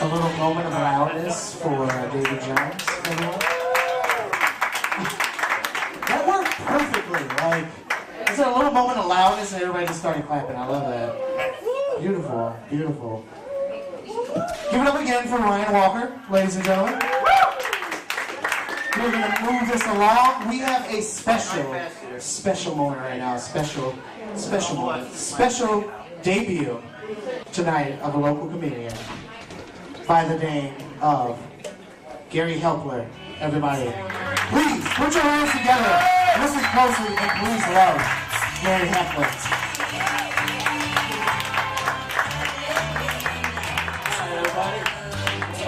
little moment of loudness for David Jones, everyone. That worked perfectly. Like, it's a little moment of loudness and everybody just started clapping. I love that. Beautiful, beautiful. Give it up again for Ryan Walker, ladies and gentlemen. We're going to move this along. We have a special moment right now. Special moment. Special debut tonight of a local comedian by the name of Gary Hepler. Everybody, please put your hands together. Listen closely and please love Gary Hepler.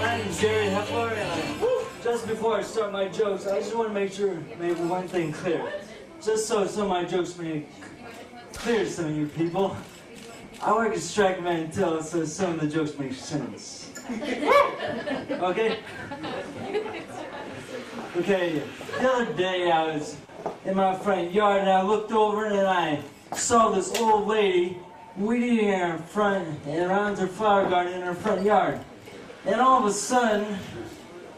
My name is Gary Hepler, and just before I start my jokes, I just want to make sure maybe one thing clear. Just so some of my jokes may clear to some of you people. I work at Strike Mantel, so some of the jokes make sense. Okay? Okay, the other day I was in my front yard and I looked over and I saw this old lady weeding in her front and around her flower garden in her front yard. And all of a sudden,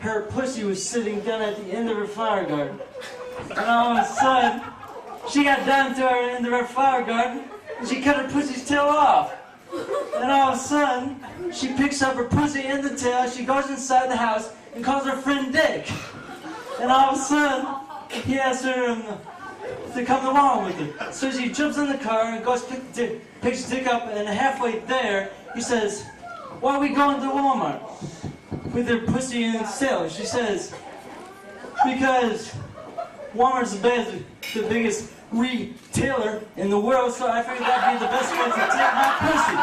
her pussy was sitting down at the end of her flower garden. And all of a sudden, she got down to her end of her flower garden and she cut her pussy's tail off. And all of a sudden, she picks up her pussy and the tail, she goes inside the house and calls her friend Dick. And all of a sudden, he asks her to come along with her. So she jumps in the car and goes picks Dick up, and halfway there, he says, "Why are we going to Walmart with her pussy and tail?" She says, "Because Walmart's the biggest retailer in the world, so I figured that'd be the best way to take my pussy."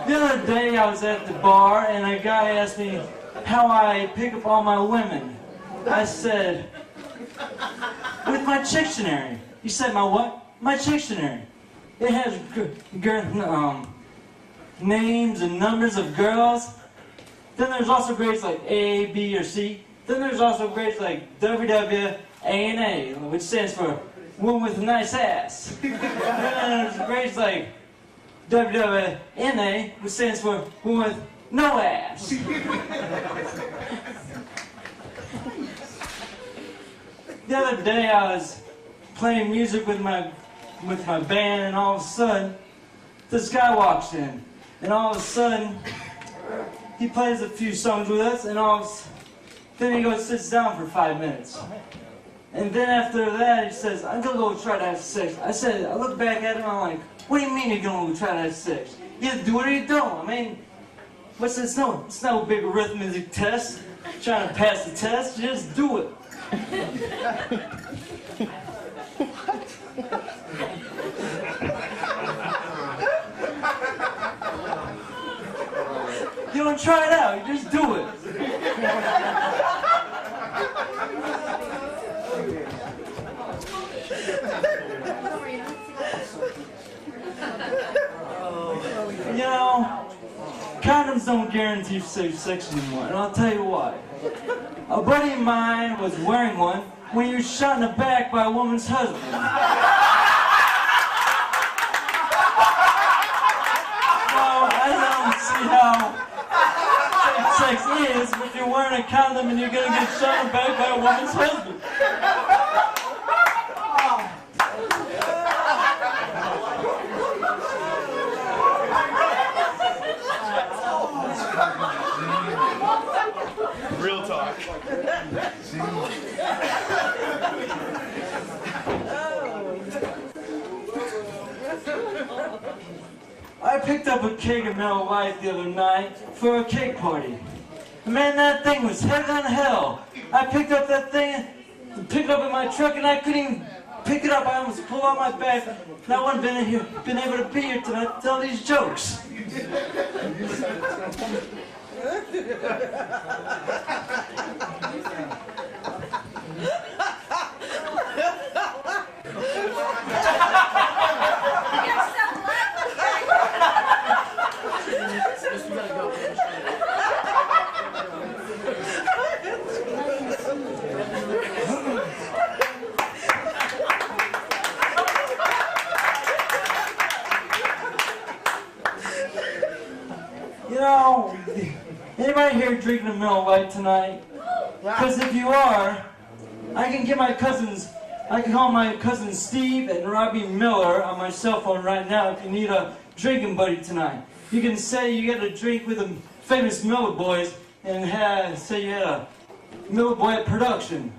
The other day I was at the bar and a guy asked me how I pick up all my women. I said, "With my dictionary." He said, "My what?" "My dictionary. It has names and numbers of girls. Then there's also grades like A, B, or C. Then there's also grades like WW, A.N.O.C, which stands for woman with a nice ass. Then there's grades like WWNA, which stands for woman with no ass." The other day I was playing music with my band, and all of a sudden this guy walks in, and all of a sudden he plays a few songs with us, and then he goes sits down for 5 minutes, and then after that he says, "I'm gonna go try to have sex." I look back at him, I'm like, "What do you mean you're gonna go try to have sex? You either do it or you don't. I mean, it's no big arithmetic test trying to pass the test. You just do it." You don't try it out, you just do it. You know, condoms don't guarantee safe sex anymore, and I'll tell you why. A buddy of mine was wearing one when he was shot in the back by a woman's husband. So I don't see how safe sex is if you're wearing a condom and you're gonna get shot in the back by a woman's husband. Real talk. I picked up a keg of Miller Lite the other night for a cake party. Man, that thing was heavier than hell. I picked up that thing, picked it up in my truck, and I couldn't even pick it up. I almost pulled out my bag, and I wouldn't have been able to be here tonight to tell these jokes. Anybody here drinking a Miller Lite tonight? Because if you are, I can call my cousins Steve and Robbie Miller on my cell phone right now if you need a drinking buddy tonight. You can say you get a drink with the famous Miller Boys and say you had a Miller Boy production.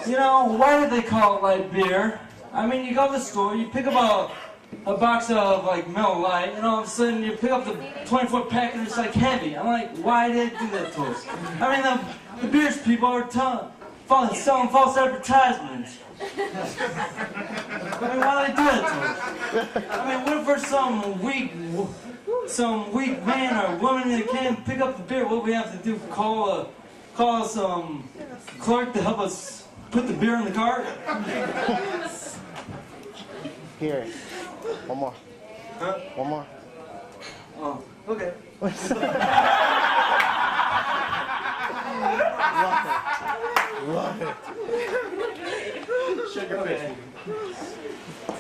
You know, why do they call it light beer? I mean, you go to the store, you pick up a box of like Miller Lite, and all of a sudden you pick up the 24 pack and it's like heavy. I'm like, why did they do that to us? I mean, the beers people are selling false advertisements. I mean, why do they do that to us? I mean, what if there's some weak man or woman that can't pick up the beer? What we have to do? Call some clerk to help us put the beer in the cart? Here. One more. Huh? One more. Oh, okay. Love it. Okay.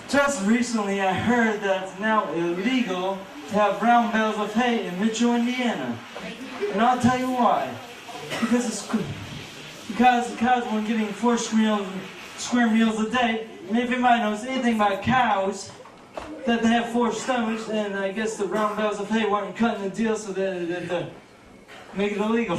Just recently I heard that it's now illegal to have brown bales of hay in Mitchell, Indiana. And I'll tell you why. Because we're getting 4 square meals a day, and if anybody knows anything about cows, that they have 4 stomachs, and I guess the brown bales of hay weren't cutting the deal, so they make it illegal.